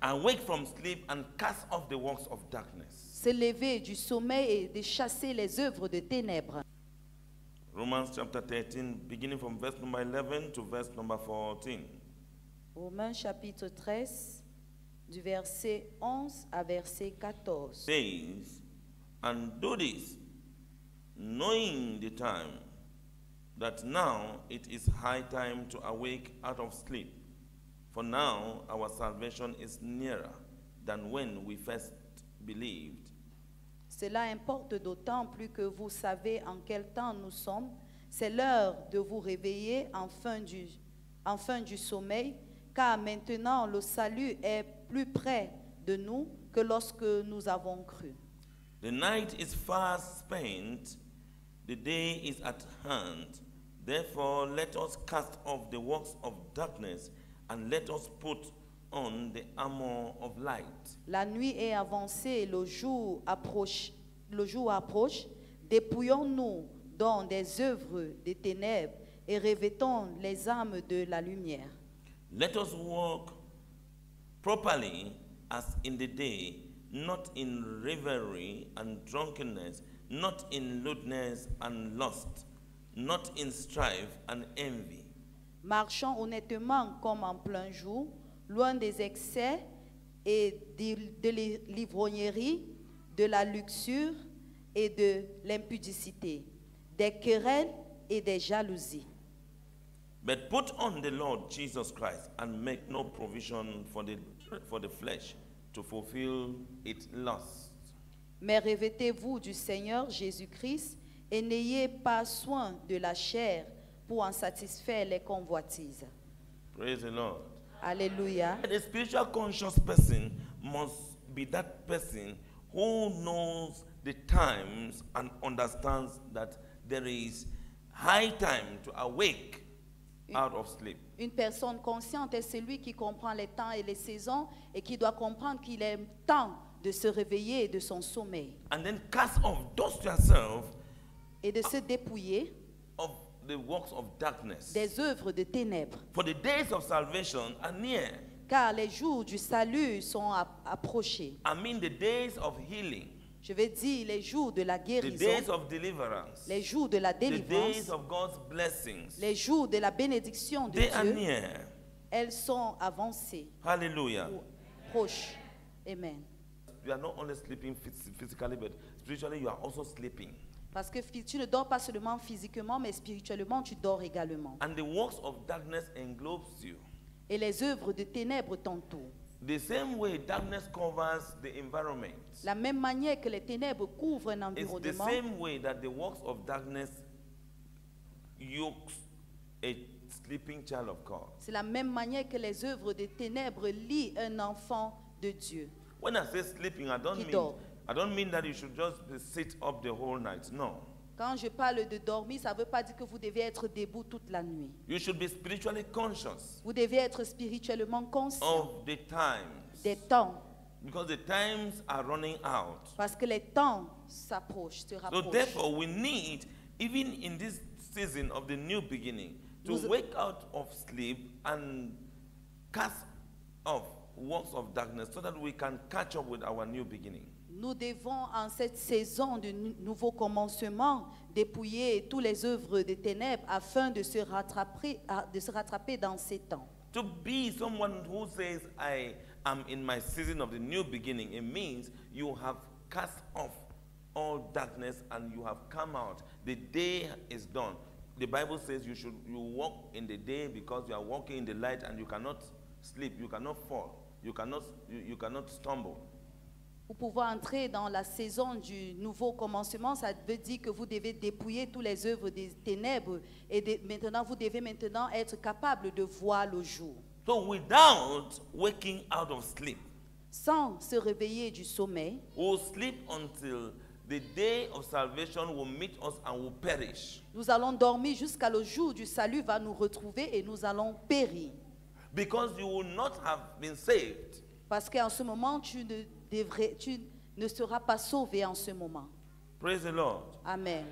awake from sleep and cast off the works of darkness. Se lever du sommeil et de chasser les œuvres de ténèbres. Romans chapter 13, beginning from verse number 11 to verse number 14. Romains chapitre 13, du verset 11 à verset 14. Says, and do this, knowing the time, that now it is high time to awake out of sleep. For now our salvation is nearer than when we first believed. Cela importe d'autant plus que vous savez en quel temps nous sommes. C'est l'heure de vous réveiller enfin du sommeil, car maintenant le salut est plus près de nous que lorsque nous avons cru. The night is fast spent, the day is at hand. Therefore let us cast off the works of darkness and let us put on the armor of light. La nuit est avancée, le jour approche. Dépouillons-nous donc des œuvres des ténèbres et revêtons les armes de la lumière. Let us walk properly as in the day, not in revelry and drunkenness, not in lewdness and lust, not in strife and envy. Marchons honnêtement comme en plein jour, loin des excès et de l'ivrognerie, de la luxure et de l'impudicité, des querelles et des jalousies. But put on the Lord Jesus Christ and make no provision for the flesh to fulfill its lusts. Mais revêtez-vous du Seigneur Jésus-Christ et n'ayez pas soin de la chair pour en satisfaire les convoitises. Praise the Lord. Alléluia. A spiritual conscious person must be that person who knows the times and understands that there is high time to awake out of sleep. Une personne consciente est celui qui comprend les temps et les saisons et qui doit comprendre qu'il est temps de se réveiller de son sommeil. And then cast off, dust yourself Et de se dépouiller of the works of darkness. des œuvres de ténèbres. For the days of salvation are near. Car les jours du salut sont approchés. I mean the days of healing, Je veux dire les jours de la the guérison, days of deliverance, les jours de la the days délivrance, of God's blessings. les jours de la bénédiction de They are Dieu. near. Elles sont avancées, Hallelujah. ou proches. Amen. You are not only sleeping physically, but spiritually you are also sleeping. Parce que tu ne dors pas seulement physiquement, mais spirituellement, tu dors également. And the works of darkness englobes you. Et les œuvres de ténèbres t'entourent. The same way darkness covers the environment. La même manière que les ténèbres couvrent un It's the environnement, same way that the works of darkness yokes a sleeping child of God. c'est la même manière que les œuvres de ténèbres lient un enfant de Dieu. When I say sleeping, I don't mean that you should just sit up the whole night. No. Quand je parle de dormir, ça ne veut pas dire que vous devez être debout toute la nuit. You should be spiritually conscious Vous devez être spirituellement conscient of the times. des temps, Because the times are running out. parce que les temps s'approchent, se So rapprochent. therefore, we need, even in this season of the new beginning, to Nous- wake out of sleep and cast off works of darkness so that we can catch up with our new beginning. Nous devons, en cette saison de nouveau commencement, dépouiller toutes les œuvres de ténèbres afin de se rattraper dans ces temps. To be someone who says, I am in my season of the new beginning, it means you have cast off all darkness and you have come out. The day is done. The Bible says you walk in the day because you are walking in the light and you cannot sleep, you cannot fall, you cannot stumble. Pour pouvoir entrer dans la saison du nouveau commencement, ça veut dire que vous devez dépouiller toutes les œuvres des ténèbres et vous devez maintenant être capable de voir le jour. So without waking out of sleep, Sans se réveiller du sommeil, we'll sleep until the day of salvation will meet us and will perish. nous allons dormir jusqu'à le jour du salut va nous retrouver et nous allons périr. Because you will not have been saved. Parce qu'en ce moment, tu ne seras pas sauvé en ce moment. Praise the Lord. Amen.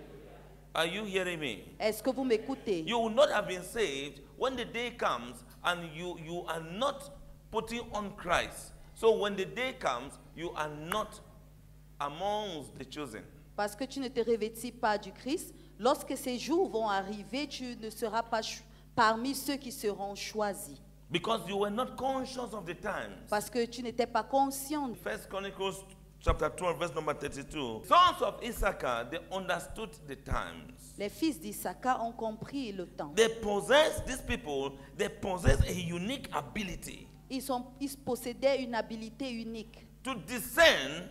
Are you hearing me? Est-ce que vous m'écoutez? You will not have been saved when the day comes and you are not putting on Christ. So when the day comes, you are not amongst the chosen. Parce que tu ne te revêtis pas du Christ. Lorsque ces jours vont arriver, tu ne seras pas parmi ceux qui seront choisis. Because you were not conscious of the times. Parce que tu n'étais pas conscient. First Chronicles chapter 12, verse number 32. Sons of Issachar, they understood the times. Les fils d'Issachar ont compris le temps. These people, they possess a unique ability Ils possédaient une habilité unique to discern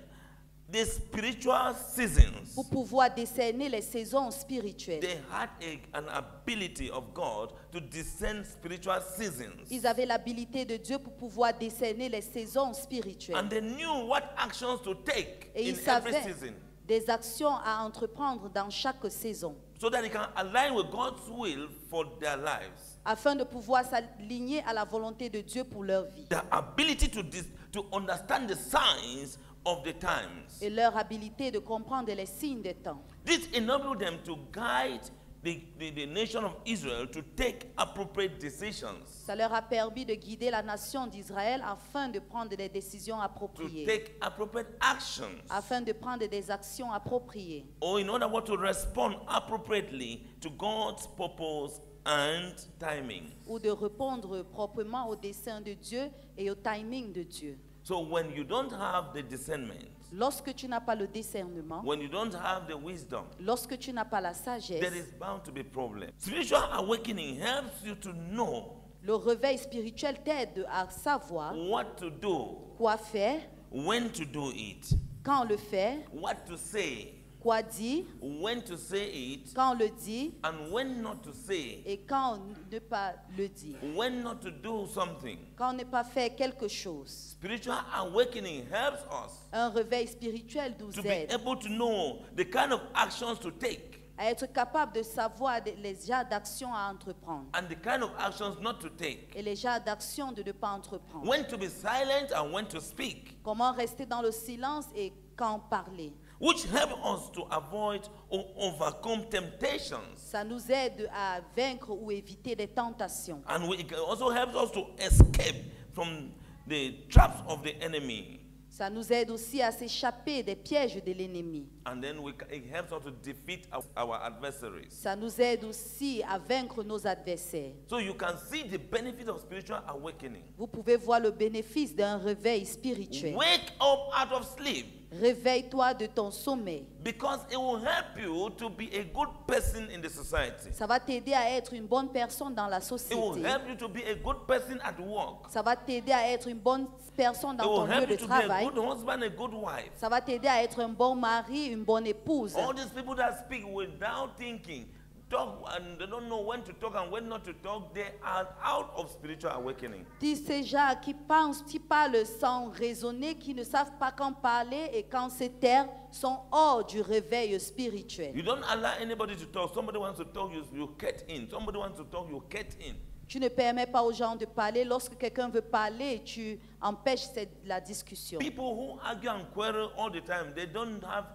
the spiritual seasons. pour pouvoir décerner les saisons spirituelles. They had an ability of God to discern spiritual seasons. Ils avaient l'habilité de Dieu pour pouvoir décerner les saisons spirituelles. And they knew what actions to take Et in ils every savaient season, des actions à entreprendre dans chaque saison, so that they can align with God's will for their lives. afin de pouvoir s'aligner à la volonté de Dieu pour leur vie. The ability to understand the signs of the times. Et leur habilité de comprendre les signes des temps. This enabled them to guide the nation of Israel to take appropriate decisions, Ça leur a permis de guider la nation d'Israël afin de prendre des décisions to appropriées, take appropriate actions, afin de prendre des actions appropriées, or in order to respond appropriately to God's purpose and timing. ou de répondre proprement au dessein de Dieu et au timing de Dieu. So when you don't have the discernment, Lorsque tu n'as pas le discernement, when you don't have the wisdom, lorsque tu n'as pas la there sagesse, is bound to be problem. Spiritual awakening helps you to know le réveil spirituel t'aide à savoir what to do, quoi faire, when to do it, quand le faire, what to say, quoi dire, when to say it, quand le dire and when not to say, et quand ne pas le dire, when not to do something. quand ne pas faire quelque chose. Spiritual awakening helps us Un réveil spirituel nous to be aide able to know the kind of actions to take à être capable de savoir les genres d'actions à entreprendre and the kind of actions not to take. et les genres d'actions de ne pas entreprendre. When to be silent and when to speak, Comment rester dans le silence et quand parler. which help us to avoid or overcome temptations. Ça nous aide à vaincre ou éviter des tentations. And it also helps us to escape from the traps of the enemy. Ça nous aide aussi à s'échapper des pièges de l'ennemi. And then it helps us to defeat our adversaries. Ça nous aide aussi à vaincre nos adversaires. So you can see the benefit of spiritual awakening. Vous pouvez voir le bénéfice d'un réveil spirituel. Wake up out of sleep, Réveille-toi de ton sommeil. because it will help you to be a good person in the society. Ça va t'aider à être une bonne personne dans la It will société. help you to be a good person at work. Ça va t'aider à être une bonne personne It dans ton will lieu help de you to be a travail. good husband, a good wife. Ça va t'aider à être un bon mari, une bonne épouse. All these people that speak without thinking, talk and they don't know when to talk and when not to talk, they are out of spiritual awakening. Dis ces gens qui pensent, qui parlent sans raisonner, qui ne savent pas quand parler et quand se taire, sont hors du réveil spirituel. You don't allow anybody to talk. Somebody wants to talk, you get in. Somebody wants to talk, you get in. Tu ne permets pas aux gens de parler. Lorsque quelqu'un veut parler, tu empêches la discussion. People who argue and quarrel all the time, they don't have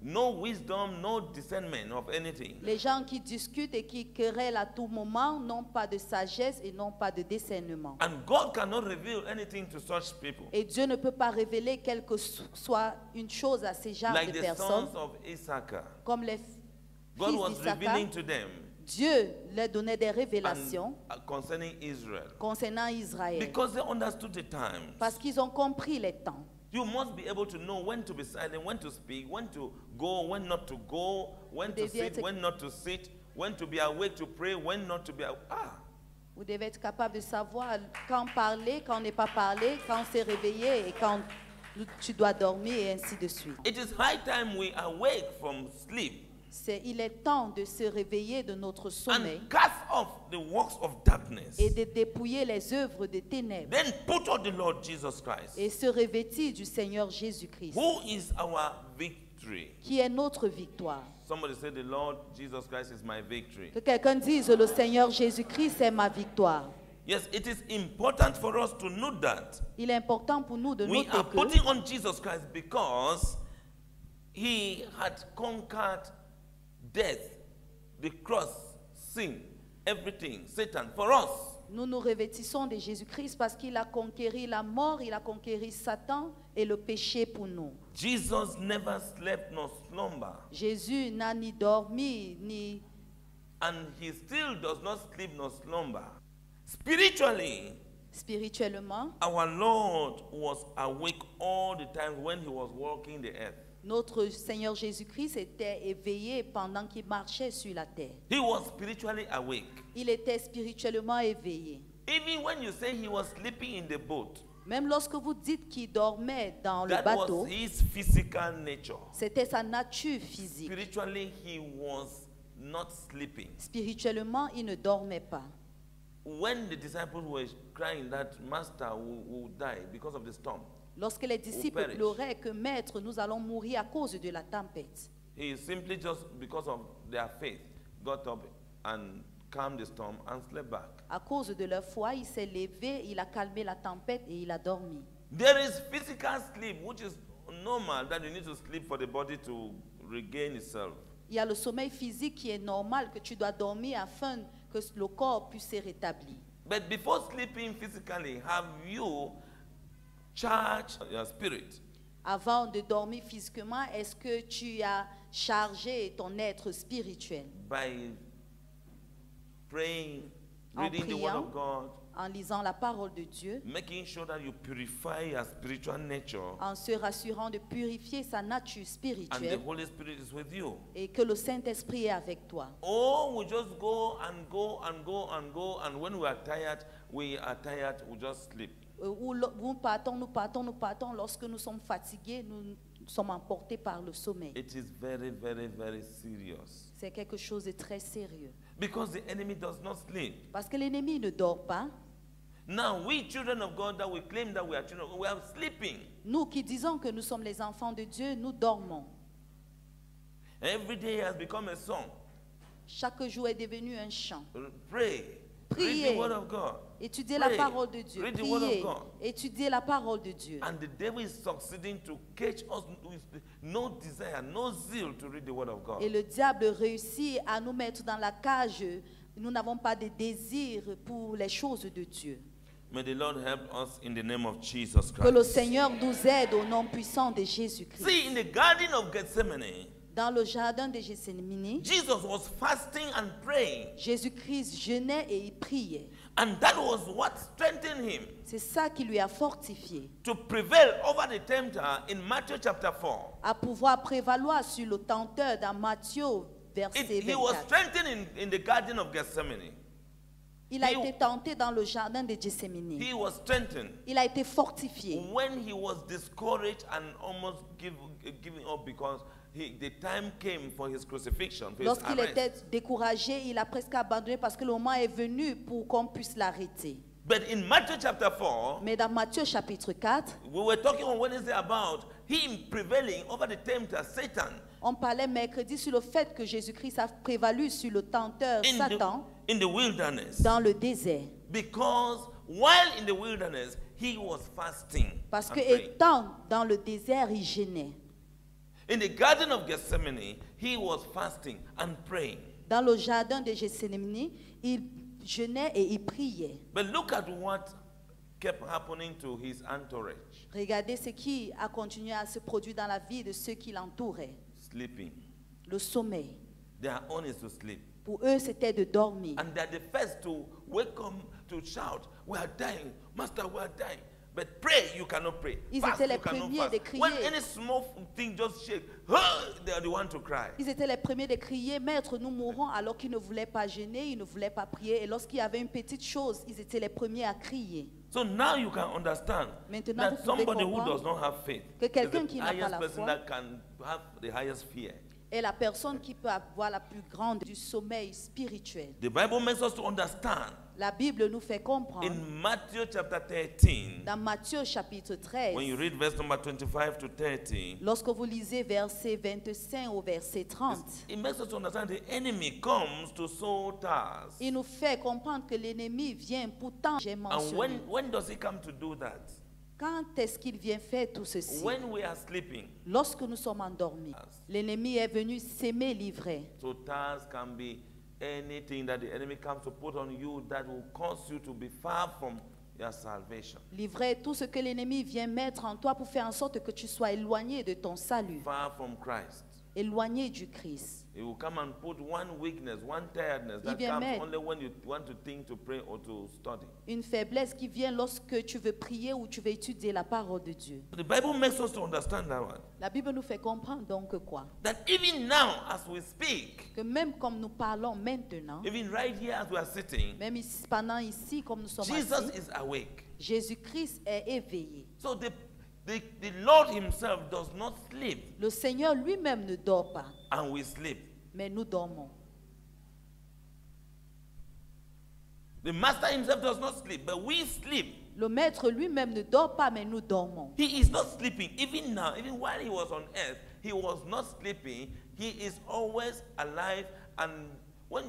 no wisdom, no discernment of anything. Les gens qui discutent et qui querellent à tout moment n'ont pas de sagesse et n'ont pas de discernement. And God cannot reveal anything to such people. Et Dieu ne peut pas révéler quelque soit une chose à ces genres Like de the personnes, sons of Issachar. comme les God fils was d'Issachar. revealing to them Dieu leur donnait des and, révélations concerning Israel. concernant Israël. Because they understood the times. Parce qu'ils ont compris les temps. You must be able to know when to be silent, when to speak, when to go, when not to go, when to Vous deviez sit, être- when not to sit, when to be awake to pray, when not to be awake. Vous devez être capable de savoir quand parler, quand ne pas parler, quand se réveiller et quand tu dois dormir et ainsi de suite. It is high time we awake from sleep Il est temps de se réveiller de notre sommeil and cast off the works of darkness. et de dépouiller les œuvres des ténèbres Then put on the Lord Jesus Christ, et se revêtir du Seigneur Jésus-Christ, who is our victory. qui est notre victoire. Somebody say, the Lord Jesus Christ is my victory. Que quelqu'un dise, le Seigneur Jésus-Christ est ma victoire. Yes, it is important for us to know that. Il est important pour nous de We noter are que putting on Jesus Christ because he had conquered death, the cross, sin, everything, Satan, for us. Nous nous revêtissons de Jésus-Christ parce qu'il a conquéri la mort, il a conquéri Satan et le péché pour nous. Jesus never slept nor slumber. Jésus n'a ni dormi, ni... And he still does not sleep nor slumber. Spiritually, Spirituellement, our Lord was awake all the time when he was walking the earth. notre Seigneur Jésus-Christ était éveillé pendant qu'il marchait sur la terre. He was spiritually awake. Il était spirituellement éveillé. Even when you say he was sleeping in the boat, Même lorsque vous dites qu'il dormait dans le that bateau, was his physical nature. c'était sa nature physique. Spiritually, he was not sleeping. Spirituellement, il ne dormait pas. When the disciples were crying that Master will die because of the storm, Lorsque les disciples perish. pleuraient que Maître, nous allons mourir à cause de la tempête. he simply just because of their faith got up and calmed the storm and slept back. À cause de leur foi, il s'est levé, il a calmé la tempête et il a dormi. There is physical sleep, which is normal, that you need to sleep for the body to regain itself. Il y a le sommeil physique qui est normal, que tu dois dormir afin que le corps puisse se rétablir. But before sleeping physically, have you charged your spirit? Avant de dormir physiquement, est-ce que tu as chargé ton être spirituel By praying, En reading the Word priant. of God, en lisant la parole de Dieu, making sure that you purify your spiritual nature, en se rassurant de purifier sa nature and the spirituelle Holy Spirit is with you? et que le Saint-Esprit est avec toi. Or we just go and go and go and go, and when we are tired, we just sleep. Nous partons. Lorsque nous sommes fatigués, nous sommes emportés par le sommeil. It is very, very, very serious. C'est quelque chose de très sérieux. Because the enemy does not sleep. Parce que l'ennemi ne dort pas. Now, we children of God that we claim that we are children, we are sleeping. Nous qui disons que nous sommes les enfants de Dieu, nous dormons. Every day has become a song. Chaque jour est devenu un chant. Pray. Read Priez. the Word of God. Étudiez la Pray. parole de Dieu. Read the Word of Priez. God. Étudiez la parole de Dieu. And the devil is succeeding to catch us with no desire, no zeal to read the Word of God. Et le diable réussit à nous mettre dans la cage. Nous n'avons pas de désir pour les choses de Dieu. May the Lord help us in the name of Jesus Que le Christ. Seigneur nous aide au nom puissant de Jésus-Christ. See, in the Garden of Gethsemane, Dans le jardin de Gethsémani, Jesus was fasting and praying. Jésus-Christ jeûnait et il priait. And that was what strengthened him C'est ça qui lui a fortifié to prevail over the tempter in Matthew chapter 4. à pouvoir prévaloir sur le tenteur dans Matthieu verset He was 24. strengthened in the Garden of Gethsemane. Il a he- été tenté dans le jardin de Gethsémani. He was strengthened Il a été fortifié when he was discouraged and almost giving up because the time came for his crucifixion, for his lorsqu'il arrest. était découragé. Il a presque abandonné parce que le moment est venu pour qu'on puisse l'arrêter. But in Matthew chapter 4, Mais dans Matthieu chapitre 4, we were talking on Wednesday about him prevailing over the tempter, Satan, on parlait mercredi sur le fait que Jésus-Christ a prévalu sur le tenteur Satan in the wilderness. dans le désert. Because while in the wilderness, he was fasting. Parce and que praying. étant dans le désert, il jeûnait. In the Garden of Gethsemane, he was fasting and praying. Dans le jardin de Gethsémani, il jeûnait et il priait. But look at what kept happening to his entourage. Regardez ce qui a continué à se produire dans la vie de ceux qui l'entouraient. Sleeping. Le sommeil. Their own is to sleep. Pour eux, c'était de dormir. And they're the first to wake up to shout, "We are dying, Master, we are dying." But pray, you cannot pray. Ils Fast, étaient les you cannot premiers fast. de crier. When any small thing just shake, they are the one to cry. Ils étaient les premiers de crier, Maître, nous mourrons, alors qu'ils ne voulaient pas jeûner, ils ne voulaient pas prier. Et lorsqu'il y avait une petite chose, ils étaient les premiers à crier. So now you can understand Maintenant, that vous pouvez somebody who comprendre does not have faith que is quelqu'un the qui n'a pas highest la person foi that can have the highest fear. est la personne qui peut avoir la plus grande du sommeil spirituel. The Bible makes us to understand La Bible nous fait comprendre. in Matthew chapter 13, Dans Matthieu chapitre 13, when you read verse number 25 to 30, lorsque vous lisez verset 25 au verset 30, it makes us to understand the enemy comes to sow tares. il nous fait comprendre que l'ennemi vient pourtant, j'ai And mentionné. when does he come to do that? Quand est-ce qu'il vient faire tout ceci? When we are sleeping. Lorsque nous sommes endormis. L'ennemi est venu s'aimer l'ivraie. So tares can be anything that the enemy comes to put on you that will cause you to be far from your salvation, Livrer tout ce que l'ennemi vient mettre en toi pour faire en sorte que tu sois éloigné de ton salut, far from Christ. éloigné du Christ. He will come and put one weakness, one tiredness that vient comes mettre only when you want to think, to pray, or to study. Une faiblesse qui vient lorsque tu veux prier ou tu veux étudier la parole de Dieu. The Bible makes us to understand that one. La Bible nous fait comprendre donc que quoi? That even now, as we speak, Que même comme nous parlons maintenant, even right here as we are sitting, même ici, pendant ici, comme nous sommes Jesus assis, is awake. Jésus-Christ est éveillé. So the Lord himself does not sleep, Le Seigneur lui-même ne dort pas, and we sleep. mais nous dormons. The Master himself does not sleep, but we sleep. Le Maître lui-même ne dort pas, mais nous dormons. He is not sleeping. Even now, even while he was on earth, he was not sleeping. He is always alive. And when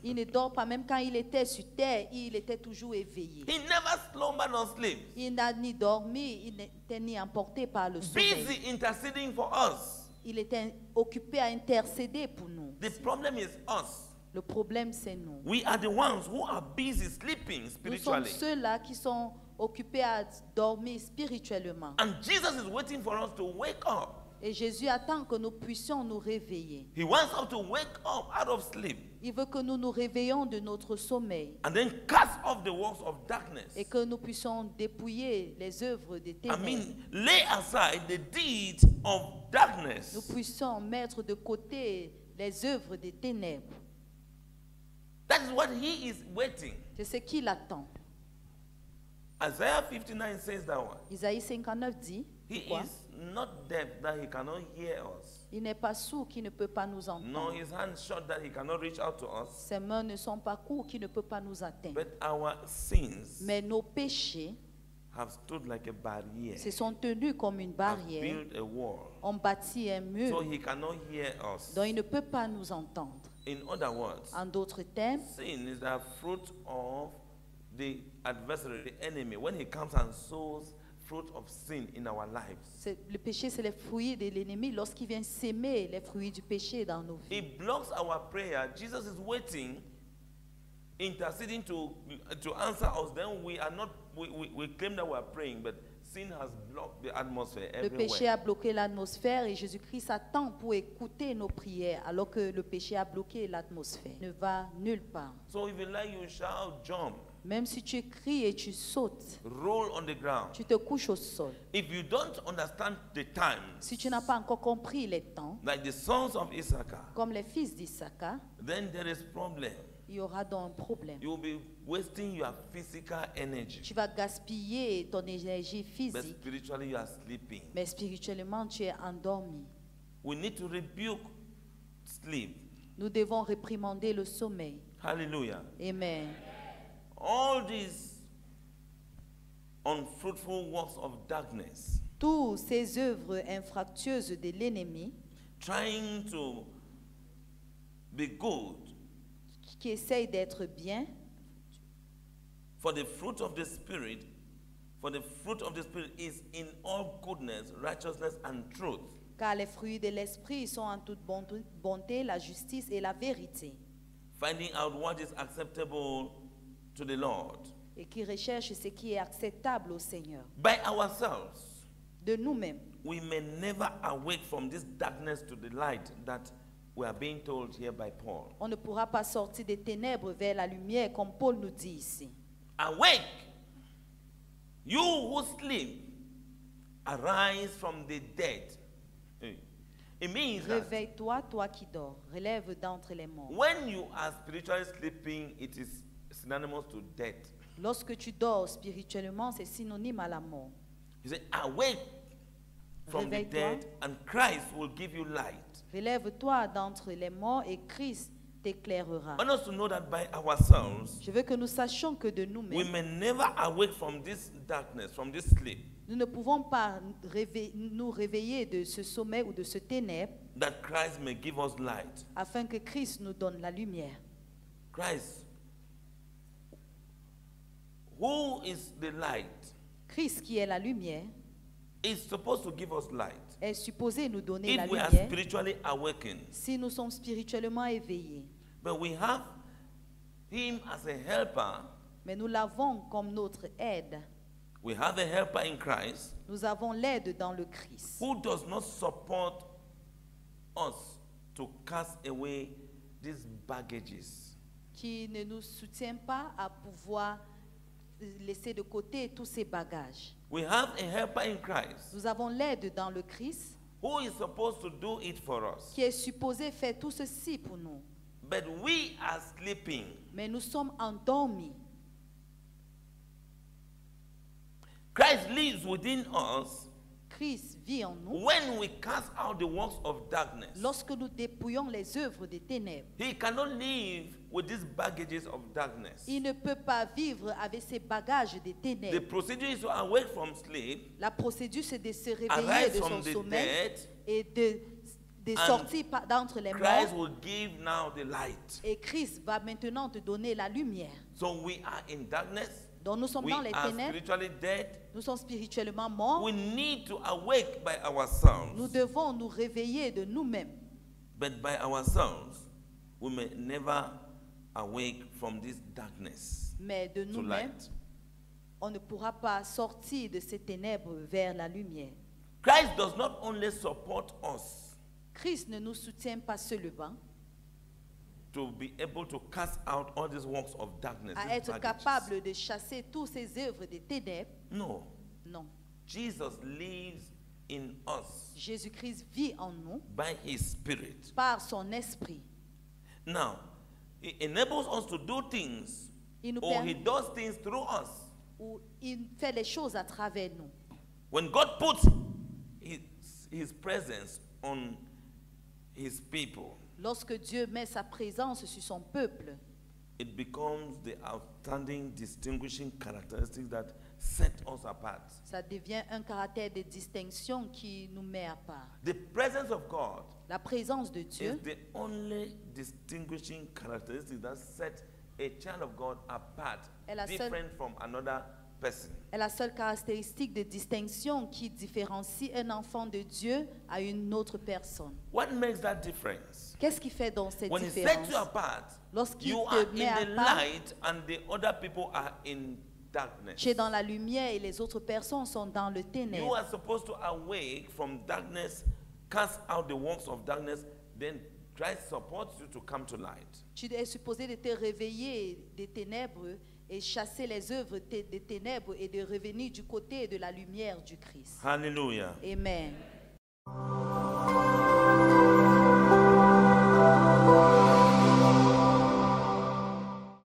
Il ne dort pas, même quand il était sur terre, il était toujours éveillé. he never slumbered nor sleep, Il n'a ni dormi, il n'était ni emporté par le sommeil. busy interceding for us. Il était occupé à intercéder pour nous. The problem is us. Le problème, c'est nous. We are the ones who are busy sleeping Nous sommes spiritually. ceux-là qui sont occupés à dormir spirituellement. And Jesus is waiting for us to wake up. Et Jésus attend que nous puissions nous réveiller. He wants us to wake up out of sleep Il veut que nous nous réveillons de notre sommeil and then cast off the works of darkness. et que nous puissions dépouiller les œuvres des I ténèbres. mean, lay aside the deeds of Nous darkness. puissions mettre de côté les œuvres des ténèbres. That is what he is waiting. C'est ce qu'il attend. Isaiah 59 says that one. Isaïe 59 dit, He quoi? is not deaf that he cannot hear us, Il n'est pas sourd qui ne peut pas nous nor entendre. his hands short that he cannot reach out to us. Ses mains ne sont pas courtes qui ne peut pas nous atteindre. But our sins Mais nos péchés have stood like a barrier, se sont tenus comme une have barrière. built a wall, On bâtit un so mur he cannot hear us. dont il ne peut pas nous entendre. In other words, En d'autres termes, sin is the fruit of the adversary, the enemy, when he comes and sows fruit of sin in our lives. le péché, c'est les fruits de l'ennemi lorsqu'il vient s'aimer les fruits du péché dans nos vies. It blocks our prayer. Jesus is waiting, interceding to answer us. Then we are not, we claim that we are praying, but sin has blocked the atmosphere Le péché everywhere. a bloqué l'atmosphère et Jésus-Christ attend pour écouter nos prières alors que le péché a bloqué l'atmosphère. Ne va nulle part. So if you like, you shout, jump, Même si tu cries et tu sautes, roll on the ground. tu te couches au sol. If you don't understand the times, Si tu n'as pas encore compris les temps, like the sons of Issachar, comme les fils d'Issachar, then there is problem. il y aura donc un problème. You will be wasting your physical energy, Tu vas gaspiller ton énergie but physique, spiritually you are sleeping. mais spirituellement tu es endormi. We need to rebuke sleep. Nous devons réprimander le sommeil. Hallelujah. Amen. All these unfruitful works of darkness, Toutes ces œuvres infractueuses de l'ennemi trying to be good, qui essayent d'être bien, for the fruit of the Spirit, for the fruit of the Spirit is in all goodness, righteousness, and truth. car les fruits de l'esprit sont en toute bonté, la justice et la vérité, Finding out what is acceptable to the Lord. et qui recherchent ce qui est acceptable au Seigneur. By ourselves, De nous-mêmes, we may never awake from this darkness to the light that we are being told here by Paul. on ne pourra pas sortir des ténèbres vers la lumière comme Paul nous dit ici. Awake, you who sleep, arise from the dead. It means that Réveille-toi, toi qui dors, relève d'entre les morts. when you are spiritually sleeping, it is synonymous to death. Lorsque tu dors spirituellement, c'est synonyme à la mort. He said, awake from the Réveille-toi. dead, and Christ will give you light. Relève-toi d'entre les morts et Christ t'éclairera. I want us to know that by ourselves, Je veux que nous sachions que de we nous-mêmes, may never awake from this darkness, from this sleep, nous ne pouvons pas nous réveiller de ce sommeil ou de ce ténèbre that Christ may give us light. afin que Christ nous donne la lumière. Christ, who is the light, Christ qui est la lumière is supposed to give us light. est supposé nous donner la If we are lumière spiritually awakened, si nous sommes spirituellement éveillés. But we have him as a helper. Mais nous l'avons comme notre aide. We have a helper in Christ Nous avons l'aide dans le Christ who does not support us to cast away these baggages. qui ne nous soutient pas à pouvoir laisser de côté tous ces bagages. We have a helper in Christ Nous avons l'aide dans le Christ who is supposed to do it for us. qui est supposé faire tout ceci pour nous. But we are sleeping. Mais nous sommes endormis. Christ lives within us Christ vit en nous. when we cast out the works of darkness. Lorsque nous dépouillons les œuvres des ténèbres, He cannot live with these baggages of darkness. il ne peut pas vivre avec ces bagages des The ténèbres. procedure is to awake from sleep, La procédure, c'est de se réveiller arise de son from the sommeil dead. et de And sortir d'entre les Christ morts. will give now the light. Et Christ va maintenant te donner la lumière. So we are in darkness. Donc nous sommes We dans les are ténèbres, spiritually dead. nous sommes spirituellement morts. We need to awake by Nous ourselves. devons nous réveiller de nous-mêmes. But by ourselves, we may never awake from this darkness Mais de to nous-mêmes, light. on ne pourra pas sortir de ces ténèbres vers la lumière. Christ does not only support us Christ ne nous soutient pas seulement to be able to cast out all these works of darkness. à these être baggages. capable de chasser tous ces œuvres des ténèbres. No. Non. Jesus lives in us Jésus-Christ vit en nous by his spirit. par son esprit. Now, he enables us to do things, Il nous or he permet, does things through us. ou il fait les choses à travers nous. When God puts his presence on his people, Lorsque Dieu met sa présence sur son peuple, it becomes the outstanding distinguishing characteristics that set us apart. ça devient un caractère de distinction qui nous met à part. The presence of God La présence de is Dieu the only distinguishing characteristic that sets a child of God apart, est la seule- different from another person. est la seule caractéristique de distinction qui différencie un enfant de Dieu à une autre personne. What makes that difference? Qu'est-ce qui fait donc cette When he sets différence? you apart, Lorsqu'il you te are met in à the part, light and the other people are in darkness. tu es dans la lumière et les autres personnes sont dans le You ténèbre. are supposed to awake from darkness, cast out the works of darkness, then Christ supports you to come to light. Tu es supposé de te réveiller des ténèbres et chasser les œuvres des ténèbres et de revenir du côté de la lumière du Christ. Hallelujah. Amen.